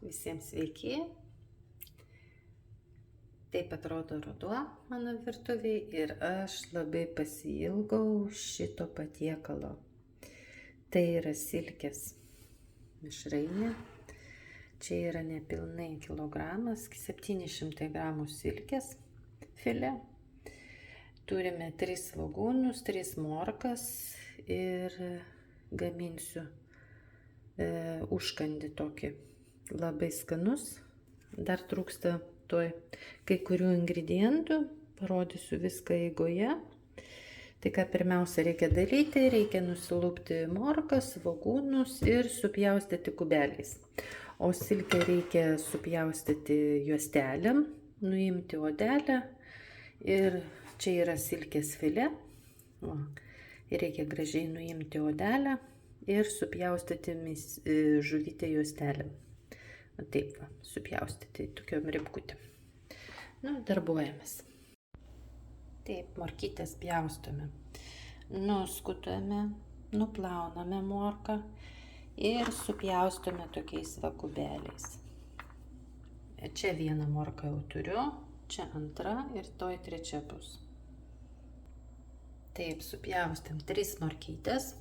Visiems sveiki. Taip atrodo ruduo mano virtuvėje ir aš labai pasiilgau šito patiekalo. Tai yra silkės mišrainė. Čia yra nepilnai kilogramas, 700 gramų silkės filė. Turime 3 svogūnus, 3 morkas ir gaminsiu užkandį tokį. Labai skanus, dar trūksta kai kurių ingredientų, parodysiu viską eigoje. Tai ką pirmiausia reikia daryti, reikia nusilupti morkas, svogūnus ir supjaustyti kubeliais. O silkę reikia supjaustyti juostelėm, nuimti odelę ir čia yra silkės filė. Reikia gražiai nuimti odelę ir supjaustyti žuvytę juostelėm. Taip va, supjaustyti tokiom ribkutėm. Darbuojamės. Taip, morkytės pjaustome. Nuskutame, nuplauname morką ir supjaustome tokiais va kubeliais. Čia vieną morką jau turiu, čia antra ir toj trečia bus. Taip, supjaustėm 3 morkytės.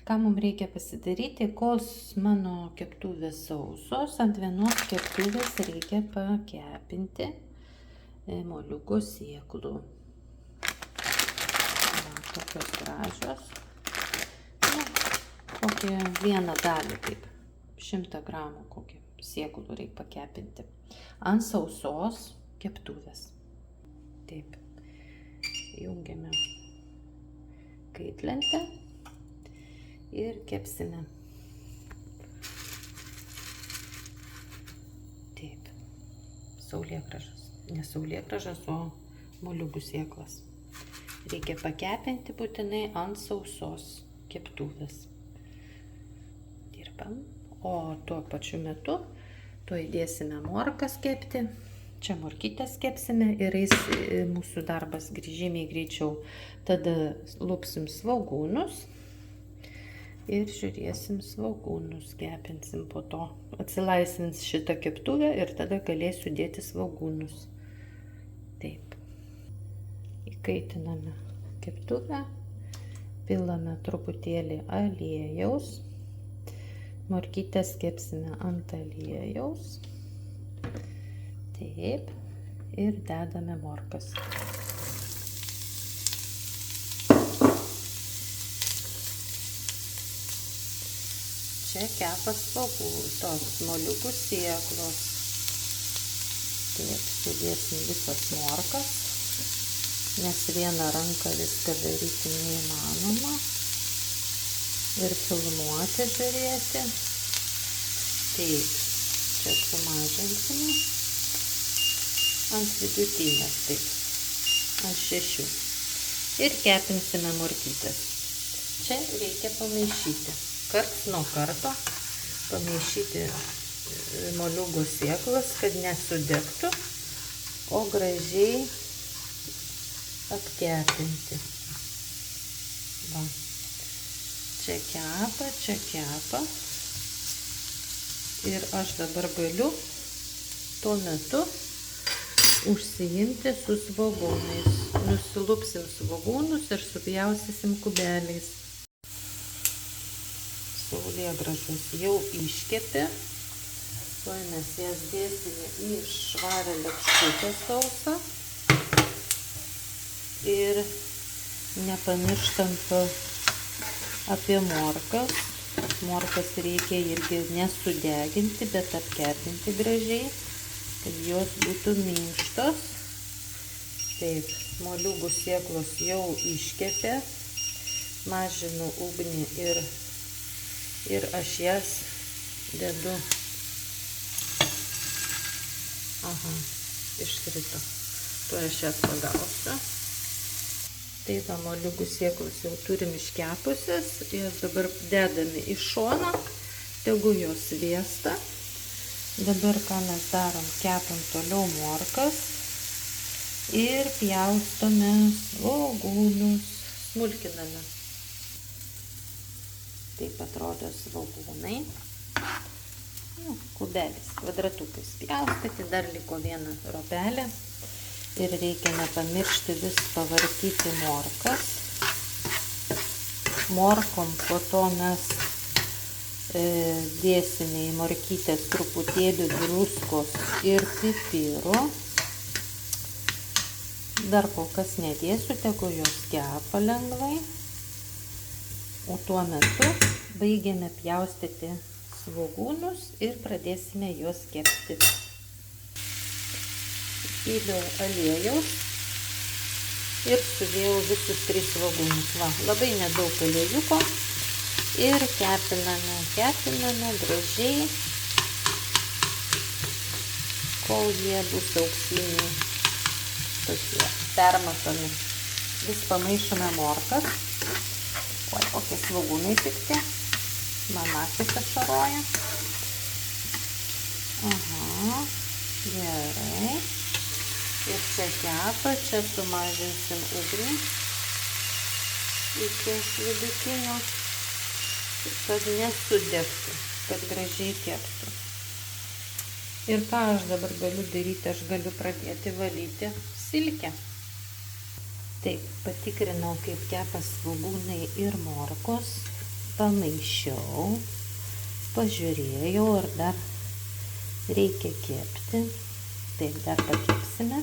Ką mums reikia pasidaryti, kol mano keptuvės sausos, ant vienos keptuvės reikia pakepinti moliūgo sėklų. Tokios gražios. Kokią vieną dalį, taip, 100 gramų kokį sėklų reikia pakepinti. Ant sausos keptuvės. Taip, jungiame kaitlentę. Ir kepsime. Taip, saulėgrąžas. Ne saulėgrąžas, o moliūgų sėklas. Reikia pakepinti būtinai ant sausos keptuvės. Dirbam. O tuo pačiu metu įdėsime morkas kepti. Čia morkytės kepsime ir eis mūsų darbas žymiai greičiau. Tada lupsim svogūnus. Ir žiūrėsim svogūnus, kepinsim po to. Atsilaisvins šitą keptuvę ir tada galėsiu dėti svogūnus. Taip. Įkaitiname keptuvę, pilame truputėlį aliejaus. Morkytės kepsime ant aliejaus. Taip. Ir dedame morkas. Čia kepa tos moliūgų sėklos. Taip, sudėsim visas morkas, nes vieną ranką viską daryti neįmanoma. Ir filmuoti, žiūrėti. Taip, čia sumažinsime. Ant vidutinės, taip, ant 6. Ir kepinsime morkytės. Čia reikia pamaišyti. Karts nuo karto pamaišyti moliūgo sėklas, kad nesudegtų, o gražiai apkepinti. Va. Čia kepa. Ir aš dabar galiu tuo metu užsiimti su svogūnais. Nusilupsim svogūnus ir supjaustysim kubeliais. Saulėgrąžos jau iškepė. Tuoj mes jas dėsime į švarę lėkštutę sausą. Ir nepamirštam apie morkas. Morkas reikia irgi nesudeginti, bet apkepinti gražiai, kad jos būtų minkštos. Taip, moliūgų sėklos jau iškepė. Mažinu ugnį ir aš jas dedu. Aha, iškrito. Tuo aš jas pagausiu. Taip, moliūgų sėklos jau turim iškepusias. Jas dabar dedame į šoną. Tegu jos vėsta. Dabar ką mes darom? Kepam toliau morkas. Ir pjaustome svogūnus. Smulkiname. Taip atrodo svogūnai. kubeliais, kvadratukais pjaustyti, dar liko viena ropelė ir reikia nepamiršti vis pavartyti morkas. Morkom po to mes dėsime į morkytės truputėlį druskos ir pipiro. Dar kol kas nedėsiu, tegu jos kepa lengvai. O tuo metu baigiame pjaustyti svogūnus ir pradėsime juos kepti. Įpyliau aliejaus ir sudėjau visus 3 svogūnus. Va, labai nedaug aliejiko ir kepiname gražiai, kol jie bus auksiniai, tokie permatomi. Vis pamaišome morkas. Oi, kokie svogūnai pikti. Man akys ašaroja. Aha, gerai. Ir čia kepa, čia sumažinsim ugnį iki vidutinio, kad nesudegtų, kad gražiai keptų. Ir ką aš dabar galiu daryti, aš galiu pradėti valyti silkę. Taip, patikrinau, kaip kepa svogūnai ir morkos, pamaišiau, pažiūrėjau, ar dar reikia kepti. Taip, dar pakepsime.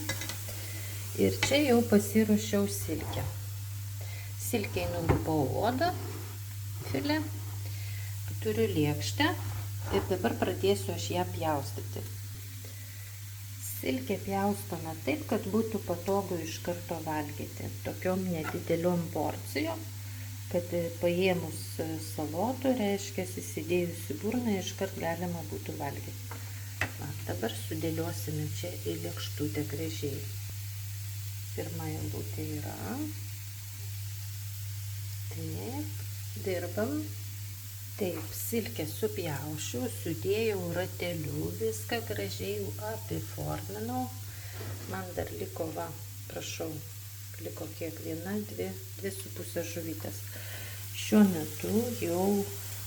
Ir čia jau pasiruošiau silkę. Silkei nulupau odą, filė, turiu lėkštę ir dabar pradėsiu aš ją pjaustyti. Silkę pjaustome taip, kad būtų patogu iš karto valgyti. Tokiom nedideliom porcijom, kad paėmus salotų, reiškia, įsidėjus į burną, iškart galima būtų valgyti. Va, dabar sudėliosime čia į lėkštutę gražiai. Pirma eilutė yra. Taip, dirbam. Taip, silkę supjaušiu, sudėjau rateliu, viską gražiai apiforminau. Man dar liko, va, prašau, liko kiek, 2,5 žuvytės. Šiuo metu jau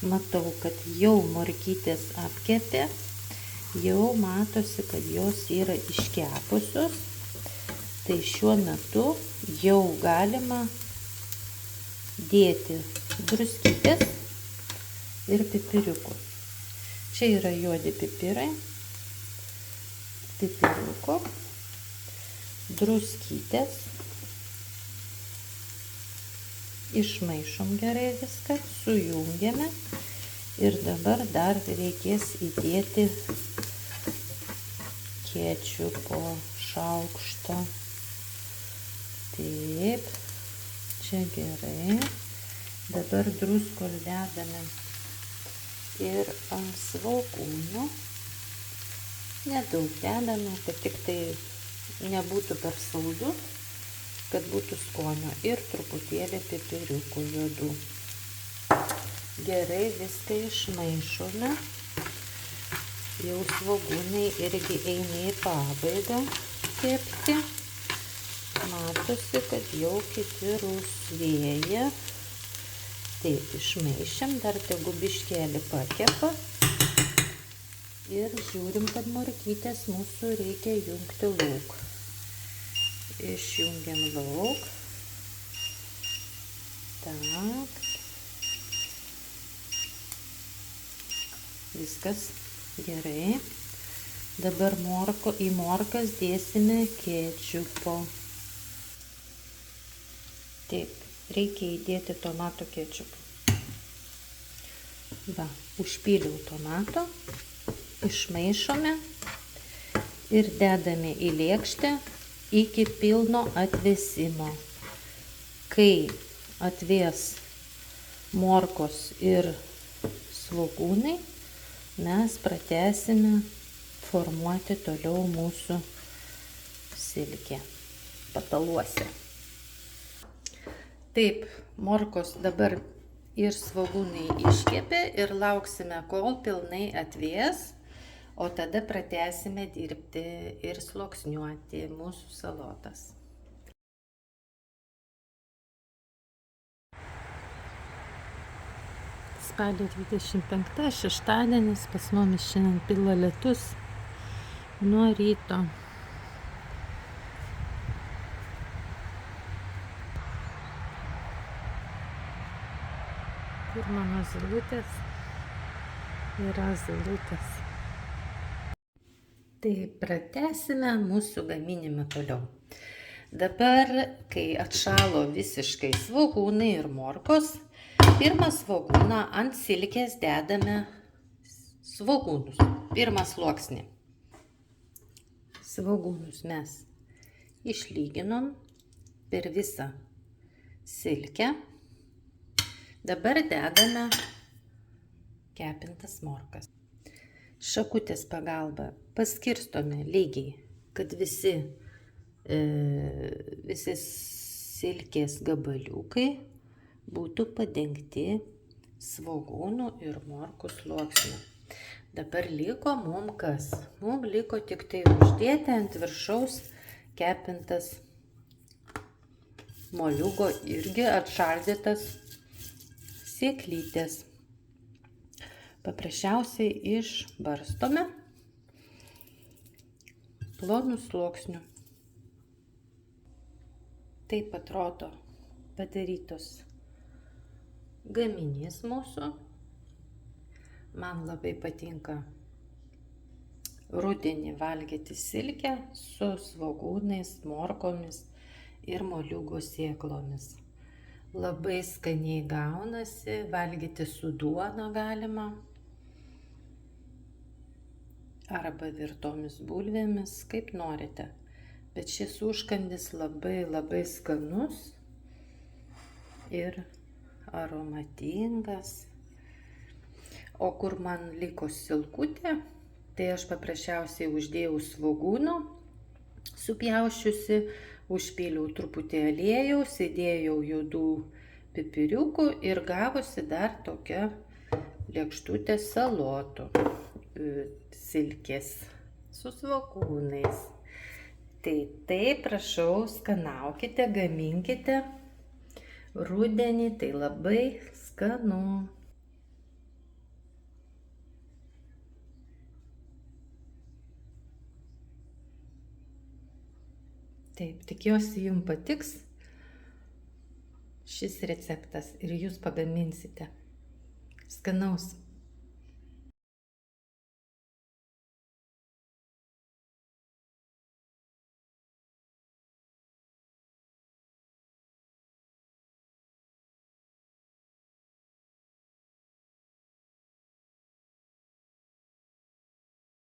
matau, kad jau morkytės apkepė. Jau matosi, kad jos yra iškepusios. Tai šiuo metu jau galima dėti druskytės ir pipiriukų. Čia yra juodi pipirai, pipiriuko, druskytės. Išmaišom gerai viską, sujungiame. Ir dabar dar reikės įdėti kečupo šaukštą. Taip, čia gerai. Dabar druskos dedame ir ant svogūnų. Nedaug dedame, kad tik tai nebūtų per saldu, kad būtų skonio. Ir truputėlį pipiriukų juodų. Gerai viską išmaišome. Jau svogūnai irgi eina į pabaigą kepti. Matosi, kad jau kiti rusvėja. Taip, išmaišėm, dar tegu biškelį pakepa. Ir žiūrim, kad morkytės mūsų reikia jungti lauk. Išjungiam lauk. Tak. Viskas gerai. Dabar į morkas dėsime kečupo. Taip, reikia įdėti tomato kečupą. Va, užpyliau tomato, išmaišome ir dedame į lėkštę iki pilno atvėsimo. Kai atvės morkos ir svogūnai, mes pratęsime formuoti toliau mūsų silkę pataluose. Taip, morkos dabar ir svogūnai iškepė ir lauksime, kol pilnai atvės, o tada pratęsime dirbti ir sluoksniuoti mūsų salotas. spalio 25, šeštadienis, pas mumis šiandien pila lietus nuo ryto. Kur mano zylutės? Yra zylutės. Tai pratęsime mūsų gaminimą toliau. Dabar, kai atšalo visiškai svogūnai ir morkos, pirmą svogūną ant silkės dedame svogūnus. Pirmą sluoksnį. Svogūnus mes išlyginom per visą silkę. Dabar dedame kepintas morkas. Šakutės pagalba paskirstome lygiai, kad visi silkės gabaliukai būtų padengti svogūnų ir morkų sluoksniu. Dabar liko mum kas? Mum liko tik tai uždėti ant viršaus kepintas moliūgo irgi atšaldytas sėklytės. Paprasčiausiai išbarstome plonu sluoksniu. Taip atrodo padarytos gaminys mūsų. Man labai patinka rudenį valgyti silkę su svogūnais, morkomis ir moliūgo sėklomis. Labai skaniai gaunasi, valgyti su duona galima arba virtomis bulvėmis, kaip norite. Bet šis užkandis labai skanus ir aromatingas. O kur man liko silkutė, tai aš paprasčiausiai uždėjau svogūno, supjausčiusi, užpyliau truputį aliejaus, įdėjau juodų pipiriukų ir gavosi dar tokia lėkštutė salotų silkės su svogūnais. Tai prašau, skanaukite, gaminkite. Rudenį tai labai skanu. Taip, tikiuosi jums patiks šis receptas ir jūs pagaminsite. Skanaus!